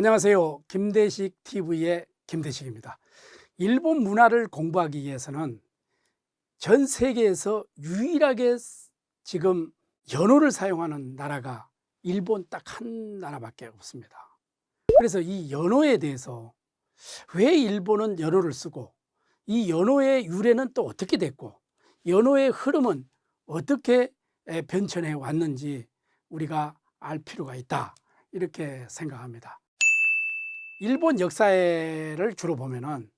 안녕하세요. 김대식 TV의 김대식입니다. 일본 문화를 공부하기 위해서는 전 세계에서 유일하게 지금 연어를 사용하는 나라가 일본 딱 한 나라밖에 없습니다. 그래서 이 연어에 대해서 왜 일본은 연어를 쓰고, 이 연어의 유래는 또 어떻게 됐고, 연어의 흐름은 어떻게 변천해 왔는지 우리가 알 필요가 있다, 이렇게 생각합니다. 일본 역사를 주로 보면은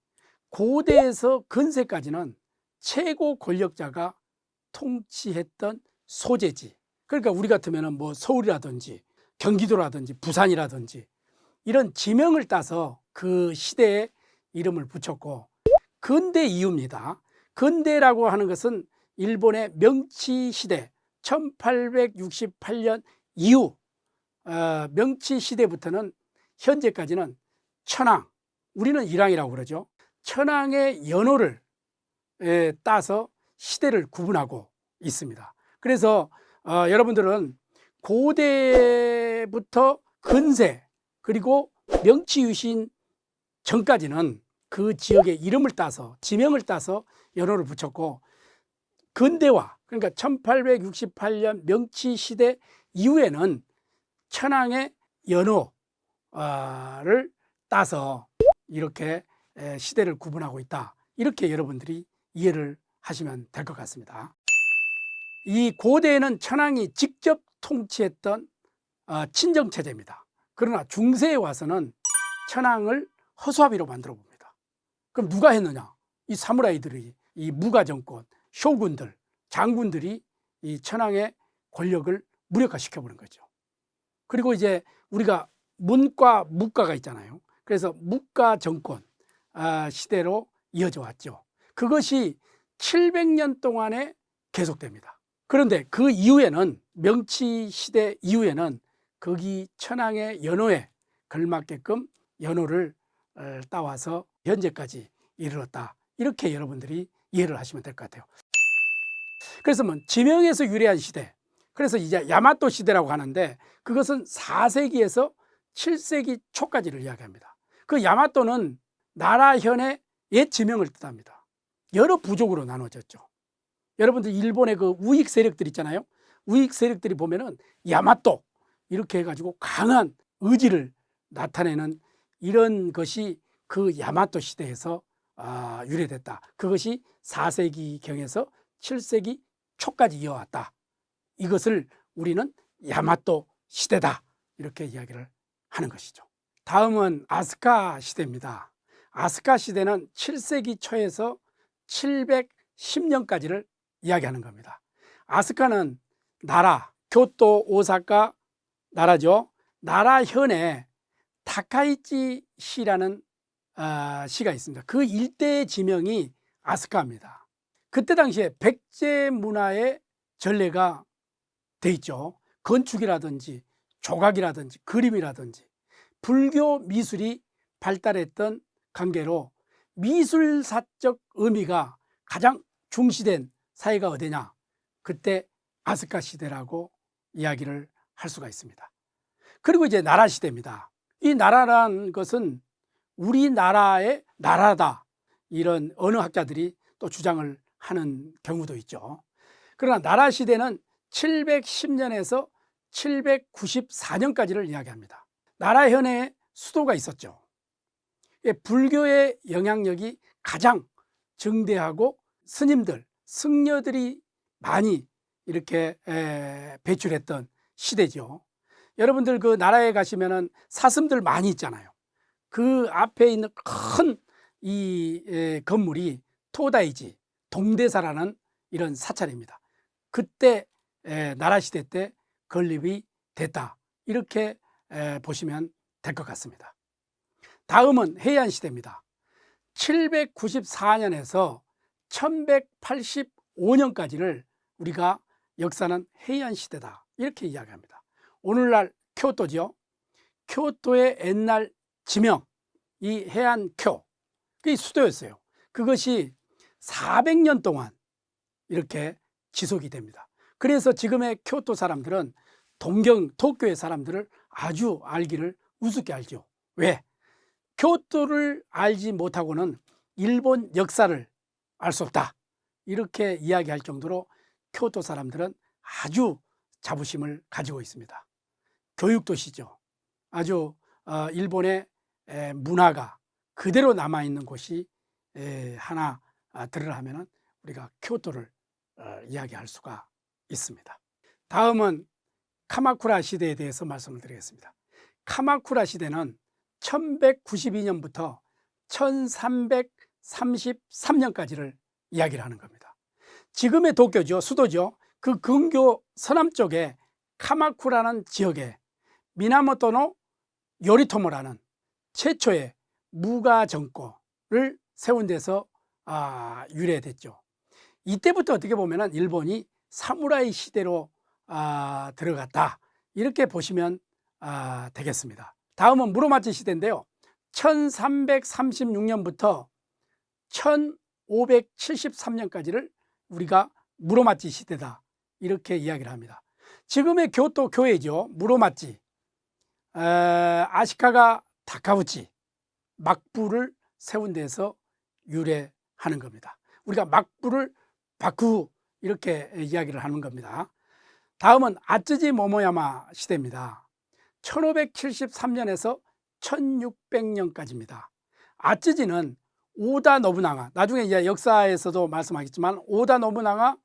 고대에서 근세까지는 최고 권력자가 통치했던 소재지. 그러니까 우리 같으면은 뭐 서울이라든지 경기도라든지 부산이라든지 이런 지명을 따서 그 시대에 이름을 붙였고, 근대 이후입니다. 근대라고 하는 것은 일본의 명치 시대 1868년 이후, 명치 시대부터는 현재까지는 천황, 우리는 일왕이라고 그러죠. 천황의 연호를 따서 시대를 구분하고 있습니다. 그래서 여러분들은 고대부터 근세, 그리고 명치유신 전까지는 그 지역의 이름을 따서, 지명을 따서 연호를 붙였고, 근대화, 그러니까 1868년 명치 시대 이후에는 천황의 연호를 따서 이렇게 시대를 구분하고 있다, 이렇게 여러분들이 이해를 하시면 될 것 같습니다. 이 고대에는 천황이 직접 통치했던 친정체제입니다. 그러나 중세에 와서는 천황을 허수아비로 만들어 봅니다. 그럼 누가 했느냐? 이 사무라이들이, 이 무가 정권, 쇼군들, 장군들이 이 천황의 권력을 무력화시켜 보는 거죠. 그리고 이제 우리가 문과, 무과가 있잖아요. 그래서 무과 정권 시대로 이어져 왔죠. 그것이 700년 동안에 계속됩니다. 그런데 그 이후에는, 명치 시대 이후에는 거기 천황의 연호에 걸맞게끔 연호를 따와서 현재까지 이르렀다, 이렇게 여러분들이 이해를 하시면 될 것 같아요. 그래서 뭐 지명에서 유래한 시대, 그래서 이제 야마토 시대라고 하는데, 그것은 4세기에서 7세기 초까지를 이야기합니다. 그 야마토는 나라현의 옛 지명을 뜻합니다. 여러 부족으로 나눠졌죠. 여러분들 일본의 그 우익 세력들 있잖아요. 우익 세력들이 보면은 야마토 이렇게 해가지고 강한 의지를 나타내는 이런 것이 그 야마토 시대에서 유래됐다. 그것이 4세기경에서 7세기 초까지 이어왔다. 이것을 우리는 야마토 시대다, 이렇게 이야기를 하는 것이죠. 다음은 아스카 시대입니다. 아스카 시대는 7세기 초에서 710년까지를 이야기하는 겁니다. 아스카는 나라, 교토, 오사카 나라죠. 나라현에 타카이치 시라는 시가 있습니다. 그 일대의 지명이 아스카입니다. 그때 당시에 백제 문화의 전례가 돼 있죠. 건축이라든지 조각이라든지 그림이라든지 불교 미술이 발달했던 관계로 미술사적 의미가 가장 중시된 사회가 어디냐? 그때 아스카 시대라고 이야기를 할 수가 있습니다. 그리고 이제 나라 시대입니다. 이 나라란 것은 우리나라의 나라다, 이런 언어학자들이 또 주장을 하는 경우도 있죠. 그러나 나라 시대는 710년에서 794년까지를 이야기합니다. 나라현에 수도가 있었죠. 불교의 영향력이 가장 증대하고 스님들, 승려들이 많이 이렇게 배출했던 시대죠. 여러분들 그 나라에 가시면은 사슴들 많이 있잖아요. 그 앞에 있는 큰 이 건물이 토다이지, 동대사라는 이런 사찰입니다. 그때 나라 시대 때 건립이 됐다, 이렇게 보시면 될 것 같습니다. 다음은 해안 시대입니다. 794년에서 1185년까지를 우리가 역사는 해안 시대다, 이렇게 이야기합니다. 오늘날 교토죠. 교토의 옛날 지명, 이 해안교, 그게 수도였어요. 그것이 400년 동안 이렇게 지속이 됩니다. 그래서 지금의 교토 사람들은 도쿄의 사람들을 아주 알기를 우습게 알죠. 왜? 교토를 알지 못하고는 일본 역사를 알 수 없다. 이렇게 이야기할 정도로 교토 사람들은 아주 자부심을 가지고 있습니다. 교육도시죠. 아주 일본의 문화가 그대로 남아있는 곳이 하나 들으라 하면 우리가 교토를 이야기할 수가 있습니다. 다음은 카마쿠라 시대에 대해서 말씀을 드리겠습니다. 카마쿠라 시대는 1192년부터 1333년까지를 이야기를 하는 겁니다. 지금의 도쿄죠, 수도죠. 그 근교 서남쪽에 카마쿠라는 지역에 미나모토노 요리토모라는 최초의 무가 정권을 세운 데서 유래됐죠. 이때부터 어떻게 보면 일본이 사무라이 시대로 들어갔다, 이렇게 보시면 되겠습니다. 다음은 무로마치 시대인데요. 1336년부터 1573년까지를 우리가 무로마치 시대다, 이렇게 이야기를 합니다. 지금의 교토 교회죠. 무로마치, 아시카가 다카우치 막부를 세운 데서 유래하는 겁니다. 우리가 막부를 바쿠, 이렇게 이야기를 하는 겁니다. 다음은 아쯔지 모모야마 시대입니다. 1573년에서 1600년까지입니다. 아쯔지는 오다 노부나가, 나중에 이제 역사에서도 말씀하겠지만 오다 노부나가,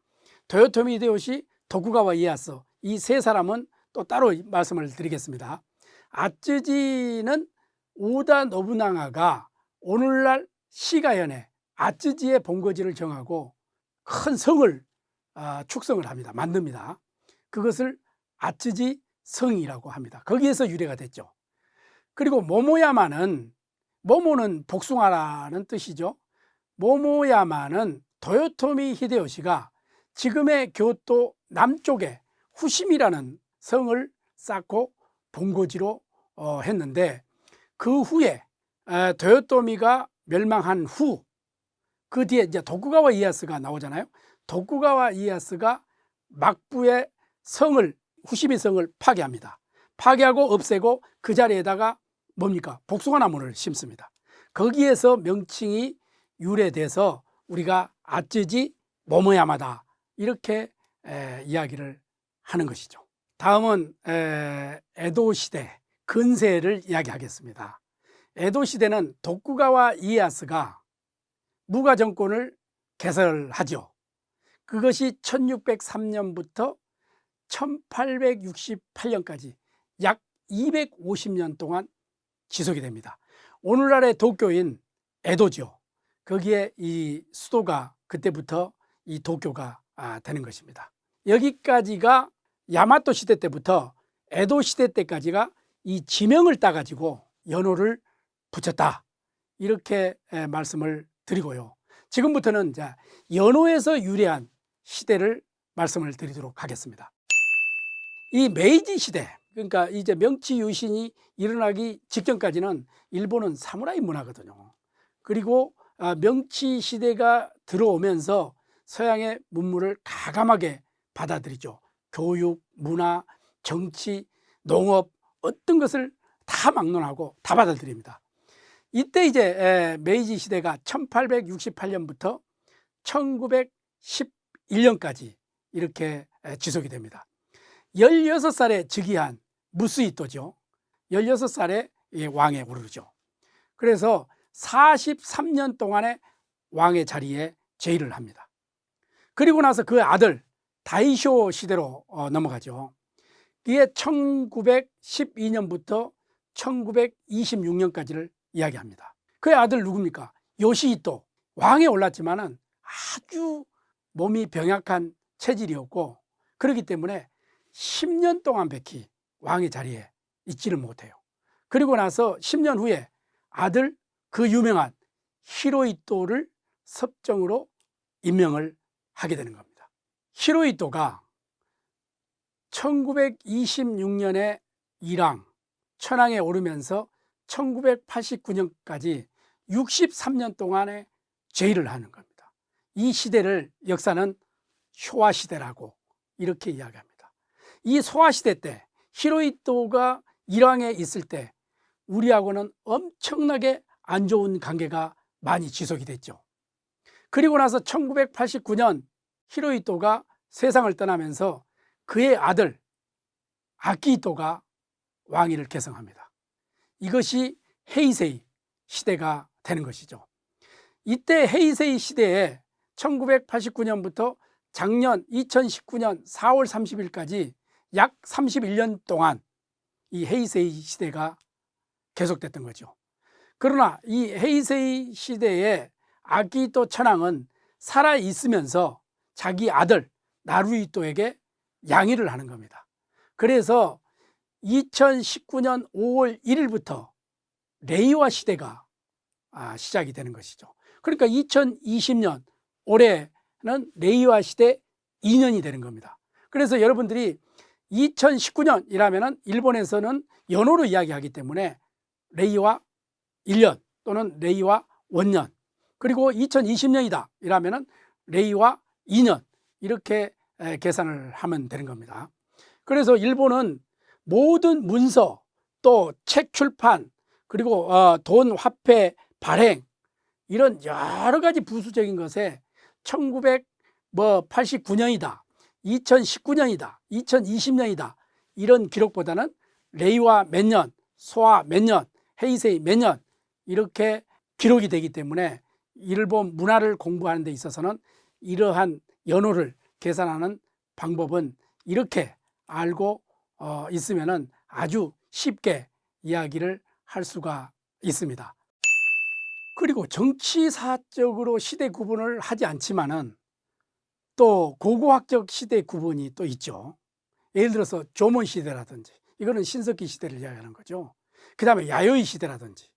도요토미 히데요시, 도쿠가와 이에야스, 이 세 사람은 또 따로 말씀을 드리겠습니다. 아쯔지는 오다 노부나가가 오늘날 시가현에 아쯔지의 본거지를 정하고 큰 성을 축성을 합니다. 만듭니다. 그것을 아쯔지 성이라고 합니다. 거기에서 유래가 됐죠. 그리고 모모야마는, 모모는 복숭아라는 뜻이죠. 모모야마는 도요토미 히데요시가 지금의 교토 남쪽에 후심이라는 성을 쌓고 본거지로 했는데, 그 후에 도요토미가 멸망한 후, 그 뒤에 이제 도쿠가와 이에야스가 나오잖아요. 도쿠가와 이에야스가 막부의 성을, 후시미 성을 파괴합니다. 파괴하고 없애고 그 자리에다가 뭡니까? 복숭아 나무를 심습니다. 거기에서 명칭이 유래돼서 우리가 아쯔지 모모야마다, 이렇게 이야기를 하는 것이죠. 다음은 에도 시대, 근세를 이야기하겠습니다. 에도 시대는 도쿠가와 이에야스가 무가 정권을 개설하죠. 그것이 1603년부터 1868년까지 약 250년 동안 지속이 됩니다. 오늘날의 도쿄인 에도죠. 거기에 이 수도가 그때부터 이 도쿄가 되는 것입니다. 여기까지가 야마토 시대 때부터 에도 시대 때까지가 이 지명을 따가지고 연호를 붙였다, 이렇게 말씀을 드리고요. 지금부터는 연호에서 유래한 시대를 말씀을 드리도록 하겠습니다. 이 메이지 시대, 그러니까 이제 명치 유신이 일어나기 직전까지는 일본은 사무라이 문화거든요. 그리고 명치 시대가 들어오면서 서양의 문물을 가감하게 받아들이죠. 교육, 문화, 정치, 농업, 어떤 것을 다 막론하고 다 받아들입니다. 이때 이제 메이지 시대가 1868년부터 1911년까지 이렇게 지속이 됩니다. 16살에 즉위한 무스히토죠. 16살에 왕에 오르죠. 그래서 43년 동안의 왕의 자리에 재위를 합니다. 그리고 나서 그 아들 다이쇼 시대로 넘어가죠. 이게 1912년부터 1926년까지를 이야기합니다. 그의 아들 누굽니까? 요시히토. 왕에 올랐지만은 아주 몸이 병약한 체질이었고, 그렇기 때문에 10년 동안 백히 왕의 자리에 있지를 못해요. 그리고 나서 10년 후에 아들, 그 유명한 히로히토를 섭정으로 임명을 하게 되는 겁니다. 히로히토가 1926년에 일왕, 천황에 오르면서 1989년까지 63년 동안의 재위를 하는 겁니다. 이 시대를 역사는 쇼와 시대라고 이렇게 이야기합니다. 이 소화 시대 때 히로히토가 일왕에 있을 때 우리하고는 엄청나게 안 좋은 관계가 많이 지속이 됐죠. 그리고 나서 1989년 히로히토가 세상을 떠나면서 그의 아들 아키히토가 왕위를 계승합니다. 이것이 헤이세이 시대가 되는 것이죠. 이때 헤이세이 시대에 1989년부터 작년 2019년 4월 30일까지 약 31년 동안 이 헤이세이 시대가 계속됐던 거죠. 그러나 이 헤이세이 시대에 아키히토 천황은 살아있으면서 자기 아들 나루히토에게 양위를 하는 겁니다. 그래서 2019년 5월 1일부터 레이와 시대가 시작이 되는 것이죠. 그러니까 2020년 올해는 레이와 시대 2년이 되는 겁니다. 그래서 여러분들이 2019년이라면 일본에서는 연호로 이야기하기 때문에 레이와 1년 또는 레이와 원년, 그리고 2020년이다 이라면 레이와 2년 이렇게 계산을 하면 되는 겁니다. 그래서 일본은 모든 문서, 또 책 출판, 그리고 돈, 화폐, 발행 이런 여러 가지 부수적인 것에 1989년이다, 2019년이다, 2020년이다 이런 기록보다는 레이와 몇 년, 소와 몇 년, 헤이세이 몇 년 이렇게 기록이 되기 때문에 일본 문화를 공부하는 데 있어서는 이러한 연호를 계산하는 방법은 이렇게 알고 있으면 아주 쉽게 이야기를 할 수가 있습니다. 그리고 정치사적으로 시대 구분을 하지 않지만은 또 고고학적 시대 구분이 또 있죠. 예를 들어서 조문 시대라든지, 이거는 신석기 시대를 이야기하는 거죠. 그 다음에 야요이 시대라든지,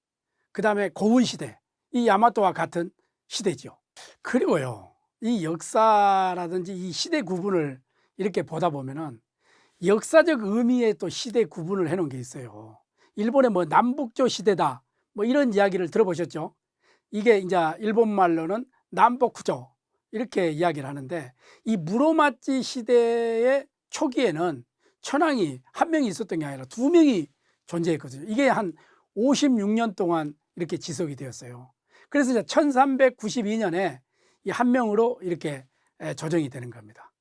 그 다음에 고운 시대, 이 야마토와 같은 시대죠. 그리고요, 이 역사라든지 이 시대 구분을 이렇게 보다 보면은 역사적 의미의 또 시대 구분을 해놓은 게 있어요. 일본의 뭐 남북조 시대다, 뭐 이런 이야기를 들어보셨죠? 이게 이제 일본말로는 남북조 이렇게 이야기를 하는데, 이 무로마치 시대의 초기에는 천황이 한 명이 있었던 게 아니라 두 명이 존재했거든요. 이게 한 56년 동안 이렇게 지속이 되었어요. 그래서 이제 1392년에 이 한 명으로 이렇게 조정이 되는 겁니다.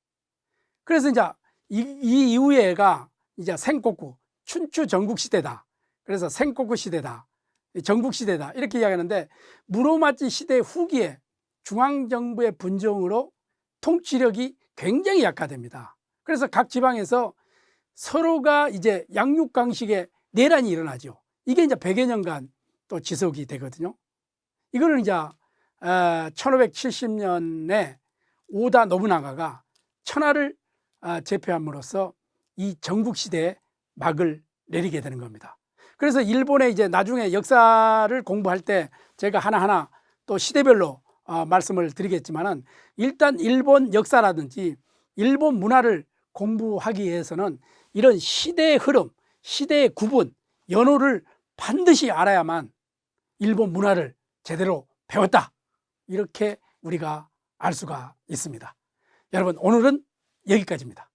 그래서 이제 이 이후에가 이제 생코쿠, 춘추 전국 시대다. 그래서 생코쿠 시대다, 전국 시대다 이렇게 이야기하는데, 무로마치 시대 후기에 중앙정부의 분정으로 통치력이 굉장히 약화됩니다. 그래서 각 지방에서 서로가 이제 양육강식의 내란이 일어나죠. 이게 이제 100여 년간 또 지속이 되거든요. 이거는 이제 1570년에 오다 노부나가가 천하를 제패함으로써 이 전국시대에 막을 내리게 되는 겁니다. 그래서 일본의 이제 나중에 역사를 공부할 때 제가 하나하나 또 시대별로 말씀을 드리겠지만은, 일단 일본 역사라든지 일본 문화를 공부하기 위해서는 이런 시대의 흐름, 시대의 구분, 연호를 반드시 알아야만 일본 문화를 제대로 배웠다, 이렇게 우리가 알 수가 있습니다. 여러분, 오늘은 여기까지입니다.